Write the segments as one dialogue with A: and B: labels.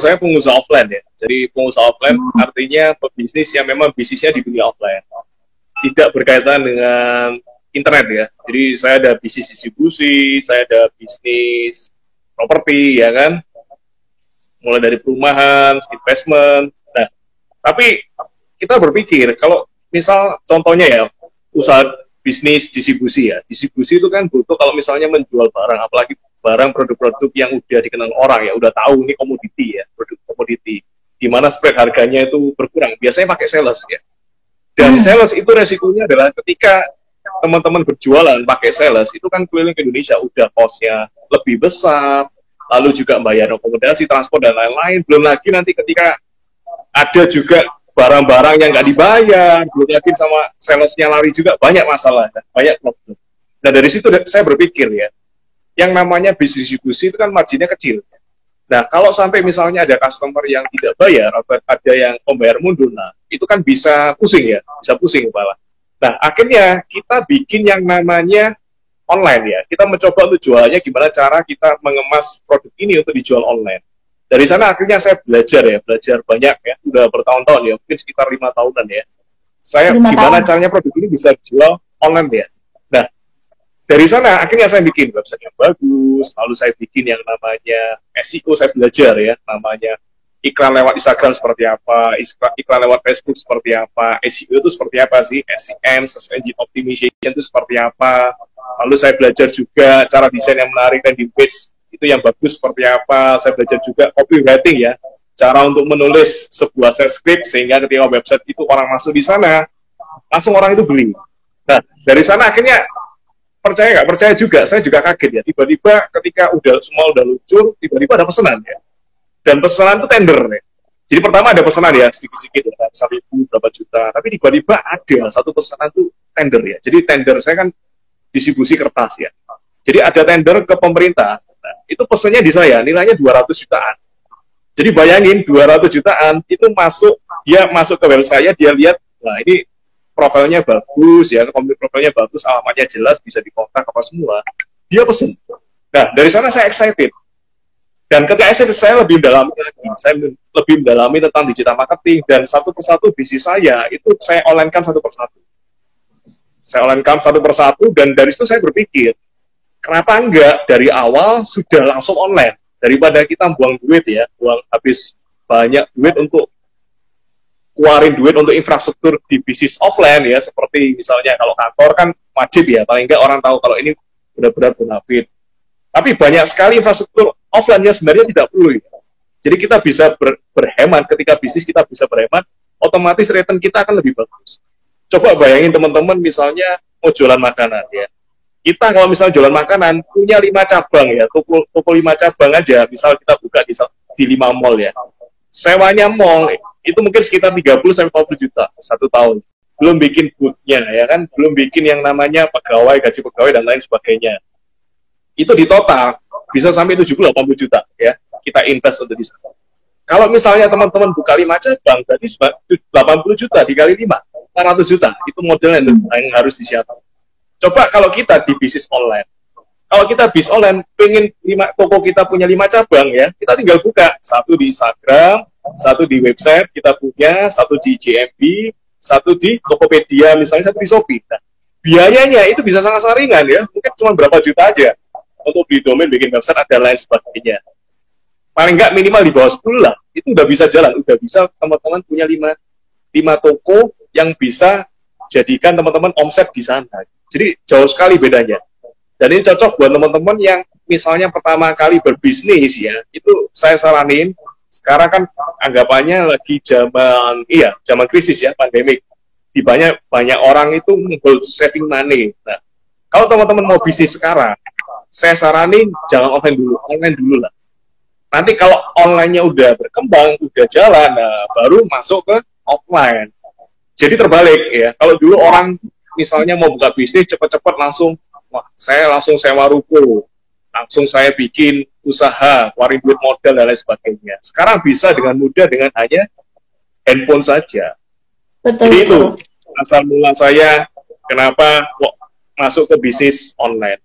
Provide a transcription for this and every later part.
A: saya pengusaha offline ya. Jadi pengusaha offline artinya pebisnis yang memang bisnisnya di dunia offline. Tidak berkaitan dengan internet ya. Jadi saya ada bisnis distribusi, saya ada bisnis properti ya kan. Mulai dari perumahan, investment. Nah, tapi kita berpikir kalau misal contohnya ya usaha bisnis distribusi ya. Distribusi itu kan butuh kalau misalnya menjual barang, apalagi barang produk-produk yang udah dikenal orang ya, udah tahu ini komoditi ya, produk komoditi. Di mana spread harganya itu berkurang. Biasanya pakai sales ya. Dan sales itu resikonya adalah ketika teman-teman berjualan pakai sales, itu kan keliling ke Indonesia, udah cost-nya lebih besar, lalu juga bayar akomodasi, transport, dan lain-lain. Belum lagi nanti ketika ada juga barang-barang yang nggak dibayar, belum lagi sama salesnya lari juga, banyak masalah, banyak problem. Nah dari situ saya berpikir ya, yang namanya bisnis distribusi itu kan marginnya kecil. Nah kalau sampai misalnya ada customer yang tidak bayar, atau ada yang pembayar mundur, nah itu kan bisa pusing ya, bisa pusing kepala. Nah akhirnya kita bikin yang namanya online ya, kita mencoba untuk jualnya gimana cara kita mengemas produk ini untuk dijual online. Dari sana akhirnya saya belajar banyak ya, udah bertahun-tahun ya, mungkin sekitar 5 tahunan ya. Saya gimana caranya produk ini bisa dijual online ya. Nah, dari sana akhirnya saya bikin website yang bagus, lalu saya bikin yang namanya SEO, saya belajar ya, namanya iklan lewat Instagram seperti apa, iklan lewat Facebook seperti apa, SEO itu seperti apa sih, SEM, Search Engine Optimization itu seperti apa. Lalu saya belajar juga cara desain yang menarik landing page itu yang bagus seperti apa. Saya belajar juga copywriting ya, cara untuk menulis sebuah script sehingga ketika website itu orang masuk di sana langsung orang itu beli. Nah dari sana akhirnya percaya nggak percaya juga, saya juga kaget ya, tiba-tiba ketika semua udah luncur, tiba-tiba ada pesanan ya, dan pesanan itu tender ya. Jadi pertama ada pesanan ya sedikit-sedikit ya, 1.000 berapa juta, tapi tiba-tiba ada satu pesanan itu tender ya. Jadi tender saya kan distribusi kertas ya, jadi ada tender ke pemerintah. Nah, itu pesannya di saya, nilainya 200 jutaan. Jadi bayangin 200 jutaan, itu dia masuk ke website saya, dia lihat, nah ini profilnya bagus ya, profilnya bagus, alamatnya jelas, bisa dikontak apa semua. Dia pesen. Nah, dari sana saya excited. Dan ketika excited, saya lebih mendalami lagi. Saya lebih mendalami tentang digital marketing, dan satu persatu bisnis saya, itu saya online-kan satu persatu. Saya online-kan satu persatu, dan dari situ saya berpikir, kenapa enggak dari awal sudah langsung online, daripada kita buang duit ya, buang habis banyak duit untuk keluarin duit untuk infrastruktur di bisnis offline ya, seperti misalnya kalau kantor kan wajib ya, paling enggak orang tahu kalau ini benar-benar bonafit. Tapi banyak sekali infrastruktur offline yang sebenarnya tidak perlu ya. Jadi kita bisa berhemat, ketika bisnis kita bisa berhemat, otomatis return kita akan lebih bagus. Coba bayangin teman-teman misalnya mau jualan makanan ya. Kita kalau misalnya jualan makanan, punya 5 cabang ya, toko 5 cabang aja, misal kita buka di 5 mall ya. Sewanya mall, itu mungkin sekitar 30-40 juta, 1 tahun. Belum bikin booth-nya ya kan, belum bikin yang namanya pegawai, gaji pegawai, dan lain sebagainya. Itu di total, bisa sampai 70-80 juta ya, kita invest untuk di sana. Kalau misalnya teman-teman buka 5 cabang, berarti 80 juta dikali 5, 400 juta, itu modelnya yang harus disiapkan. Coba kalau kita di bisnis online, kalau kita bisnis online, pengen toko kita punya 5 cabang ya, kita tinggal buka, 1 di Instagram, 1 di website kita punya, 1 di JMB, 1 di Tokopedia, misalnya 1 di Shopee. Nah, biayanya itu bisa sangat ringan ya, mungkin cuma berapa juta aja, untuk beli domain, bikin website, dan lain sebagainya. Paling nggak minimal di bawah 10 lah, itu udah bisa jalan, udah bisa teman-teman punya 5 toko yang bisa jadikan teman-teman omset di sana. Jadi jauh sekali bedanya. Dan ini cocok buat teman-teman yang misalnya pertama kali berbisnis ya, itu saya saranin, sekarang kan anggapannya lagi zaman krisis ya, pandemik. Di banyak orang itu hold saving money. Nah, kalau teman-teman mau bisnis sekarang, saya saranin jangan online dulu lah. Nanti kalau online-nya udah berkembang, udah jalan, nah, baru masuk ke offline. Jadi terbalik ya, kalau dulu orang misalnya mau buka bisnis cepat-cepat langsung, wah saya langsung sewa ruko, langsung saya bikin usaha, keluarin duit modal dan lain sebagainya. Sekarang bisa dengan mudah dengan hanya handphone saja.
B: Betul.
A: Jadi itu asal mula saya kenapa kok masuk ke bisnis online.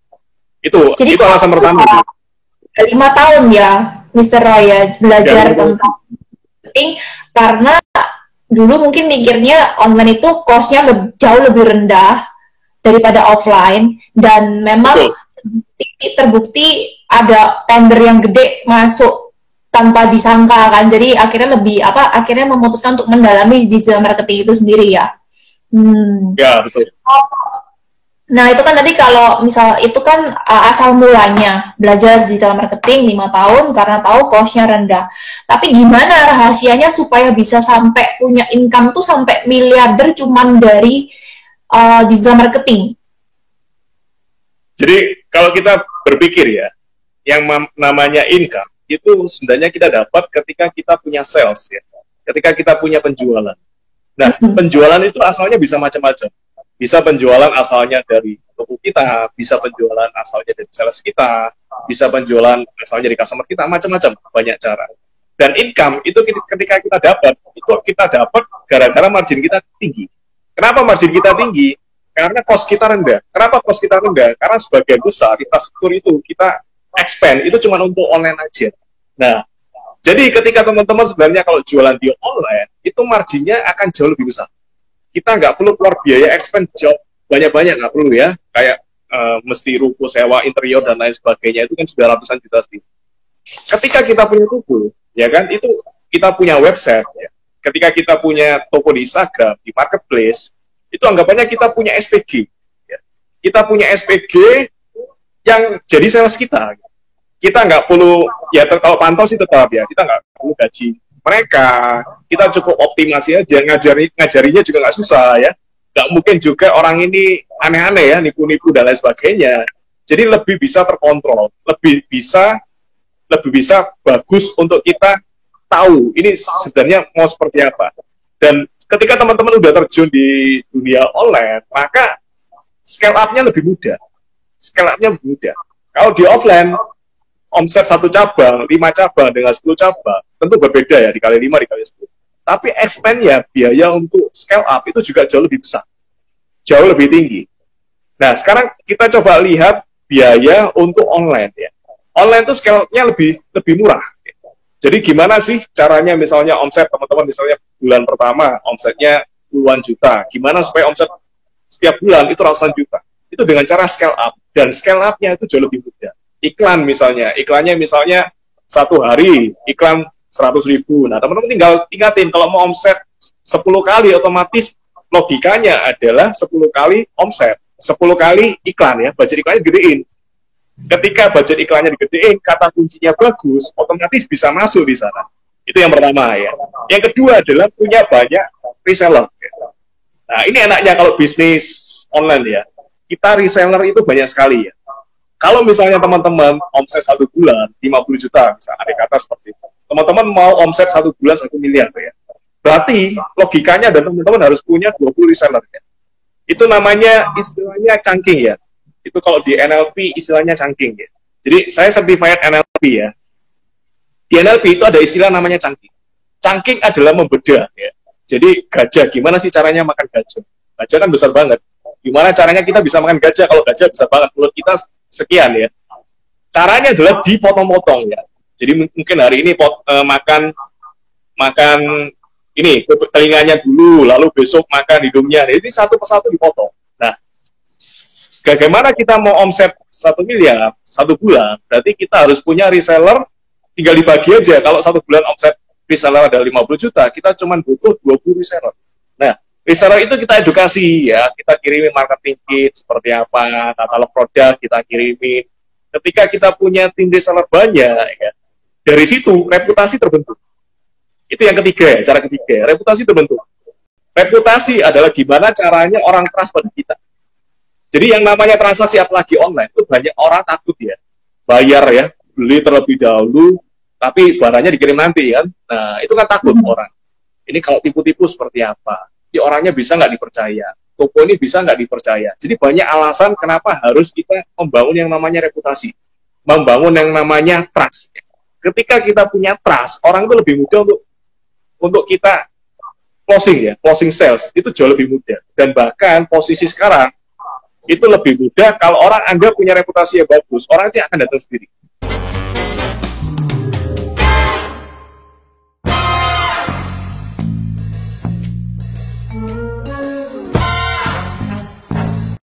A: Itu alasan pertama.
B: 5 tahun ya. Mr. Roy ya, belajar
A: Ya,
B: tentang marketing, karena dulu mungkin mikirnya online itu cost-nya jauh lebih rendah daripada offline, dan memang
A: betul.
B: terbukti ada tender yang gede masuk tanpa disangka kan, jadi akhirnya memutuskan untuk mendalami digital marketing itu sendiri ya.
A: Ya, betul.
B: Nah, itu kan tadi kalau misal itu kan asal mulanya belajar digital marketing 5 tahun karena tahu cost-nya rendah. Tapi gimana rahasianya supaya bisa sampai punya income tuh sampai miliarder cuman dari digital marketing?
A: Jadi kalau kita berpikir ya, yang namanya income itu sebenarnya kita dapat ketika kita punya sales ya, ketika kita punya penjualan. Nah, penjualan itu asalnya bisa macam-macam. Bisa penjualan asalnya dari toko kita, bisa penjualan asalnya dari sales kita, bisa penjualan asalnya dari customer kita, macam-macam, banyak cara. Dan income itu ketika kita dapat gara-gara margin kita tinggi. Kenapa margin kita tinggi? Karena cost kita rendah. Kenapa cost kita rendah? Karena sebagian besar infrastruktur itu kita expand, itu cuma untuk online aja. Nah, jadi ketika teman-teman sebenarnya kalau jualan di online, itu marginnya akan jauh lebih besar. Kita nggak perlu keluar biaya expand job banyak-banyak, nggak perlu ya, kayak mesti ruko sewa interior dan lain sebagainya, itu kan sudah ratusan juta sih. Ketika kita punya toko, ya kan, itu kita punya website ya. Ketika kita punya toko di Instagram, di marketplace, itu anggapannya kita punya SPG ya. Kita punya SPG yang jadi sales kita. Kita nggak perlu, ya kalau pantau sih tetap ya, kita nggak perlu gaji mereka, kita cukup optimasi aja, ngajarinya juga nggak susah ya, nggak mungkin juga orang ini aneh-aneh ya, nipu-nipu dan lain sebagainya. Jadi lebih bisa terkontrol, lebih bisa bagus untuk kita tahu ini sebenarnya mau seperti apa. Dan ketika teman-teman udah terjun di dunia online, maka scale up-nya lebih mudah. Scale up-nya lebih mudah. Kalau di offline, omset 1 cabang, 5 cabang dengan 10 cabang, tentu berbeda ya, dikali 5, dikali 10. Tapi expand-nya, biaya untuk scale up itu juga jauh lebih besar. Jauh lebih tinggi. Nah, sekarang kita coba lihat biaya untuk online ya. Online itu scale-nya lebih murah. Jadi gimana sih caranya misalnya omset teman-teman misalnya bulan pertama omsetnya puluhan juta. Gimana supaya omset setiap bulan itu ratusan juta? Itu dengan cara scale up. Dan scale up-nya itu jauh lebih mudah. Iklan misalnya, iklannya misalnya 1 hari, iklan 100.000. Nah, teman-teman tinggal ingatin, kalau mau omset 10 kali, otomatis logikanya adalah 10 kali omset, 10 kali iklan ya, budget iklannya digedein. Ketika budget iklannya digedein, kata kuncinya bagus, otomatis bisa masuk di sana. Itu yang pertama ya. Yang kedua adalah punya banyak reseller. Ya. Nah, ini enaknya kalau bisnis online ya. Kita reseller itu banyak sekali ya. Kalau misalnya teman-teman omset 1 bulan 50 juta, misalnya ada kata seperti itu. Teman-teman mau omset 1 bulan 1 miliar ya. Berarti logikanya dan teman-teman harus punya 20 reseller ya. Itu namanya istilahnya chunking ya. Itu kalau di NLP istilahnya chunking ya. Jadi saya certified NLP ya. Di NLP itu ada istilah namanya chunking. Chunking adalah membedah ya. Jadi gajah, gimana sih caranya makan gajah? Gajah kan besar banget. Gimana caranya kita bisa makan gajah? Kalau gajah besar banget, mulut kita sekian ya. Caranya adalah dipotong-potong ya. Jadi mungkin hari ini makan ini telinganya dulu, lalu besok makan hidungnya. Jadi satu persatu dipotong. Nah, bagaimana kita mau omset 1 miliar 1 bulan? Berarti kita harus punya reseller, tinggal dibagi aja. Kalau 1 bulan omset reseller ada 50 juta, kita cuma butuh 20 reseller. Nah, reseller itu kita edukasi ya, kita kirimin marketing kit seperti apa, katalog produk kita kirimin. Ketika kita punya tim reseller banyak, ya, dari situ reputasi terbentuk. Itu yang ketiga ya, cara ketiga, reputasi terbentuk. Reputasi adalah gimana caranya orang trust pada kita. Jadi yang namanya transaksi apalagi online, itu banyak orang takut ya, bayar ya, beli terlebih dahulu, tapi barangnya dikirim nanti kan. Nah, itu kan takut orang. Ini kalau tipu-tipu seperti apa? Ini orangnya bisa nggak dipercaya, toko ini bisa nggak dipercaya. Jadi banyak alasan kenapa harus kita membangun yang namanya reputasi, membangun yang namanya trust. Ketika kita punya trust, orang itu lebih mudah untuk kita closing ya, closing sales itu jauh lebih mudah. Dan bahkan posisi sekarang itu lebih mudah kalau orang anggap punya reputasi yang bagus, orang itu akan datang sendiri.